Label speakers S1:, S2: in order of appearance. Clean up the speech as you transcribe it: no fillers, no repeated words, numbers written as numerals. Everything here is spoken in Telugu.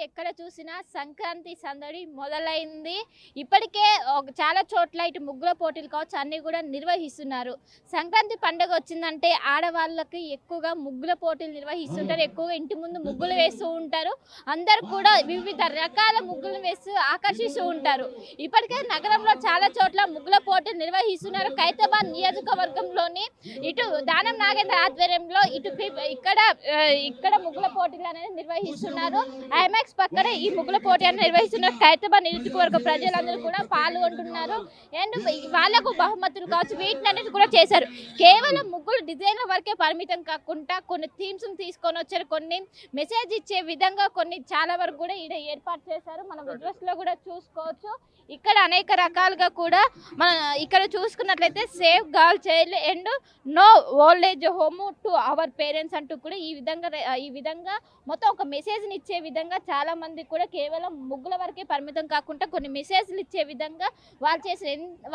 S1: ఎక్కడ చూసినా సంక్రాంతి సందడి మొదలైంది. ఇప్పటికే చాలా చోట్ల ఇటు ముగ్గుల పోటీలు కావచ్చు అన్నీ కూడా నిర్వహిస్తున్నారు. సంక్రాంతి పండుగ వచ్చిందంటే ఆడవాళ్ళకి ఎక్కువగా ముగ్గుల పోటీలు నిర్వహిస్తుంటారు. ఎక్కువగా ఇంటి ముందు ముగ్గులు వేస్తూ ఉంటారు. అందరూ కూడా వివిధ రకాల ముగ్గులు వేస్తూ ఆకర్షిస్తూ ఉంటారు. ఇప్పటికే నగరంలో చాలా చోట్ల ముగ్గుల పోటీలు నిర్వహిస్తున్నారు. ఖైరతాబాద్ నియోజకవర్గంలోని ఇటు దానం నాగేంద్ర ఆధ్వర్యంలో ఇక్కడ ముగ్గుల పోటీలు అనేది నిర్వహిస్తున్నారు. ఐమాక్స్ పక్కన ఈ ముగ్గుల పోటీ అనేది నిర్వహిస్తున్నారు. ఖైరతాబాద్ నియోజకవర్గ ప్రజలందరూ కూడా పాల్గొంటున్నారు. అండ్ వాళ్ళకు బహుమతులు కావచ్చు వీటిని అనేది కూడా చేశారు. కేవలం ముగ్గులు డిజైన్ల వరకే పరిమితం కాకుండా కొన్ని థీమ్స్ తీసుకొని వచ్చారు. కొన్ని మెసేజ్ ఇచ్చే విధంగా కొన్ని చాలా వరకు కూడా ఇక్కడ ఏర్పాటు చేశారు. మనం విజువల్స్ లో కూడా చూసుకోవచ్చు. ఇక్కడ అనేక రకాలుగా కూడా మనం ఇక్కడ చూసుకున్నట్లయితే safe girl child and no old age home to our parents అంటూ కూడా ఈ విధంగా మొత్తం ఒక మెసేజ్ని ఇచ్చే విధంగా చాలా మంది కూడా కేవలం ముగ్గుల వరకే పరిమితం కాకుండా కొన్ని మెసేజ్లు ఇచ్చే విధంగా వాళ్ళు చేసిన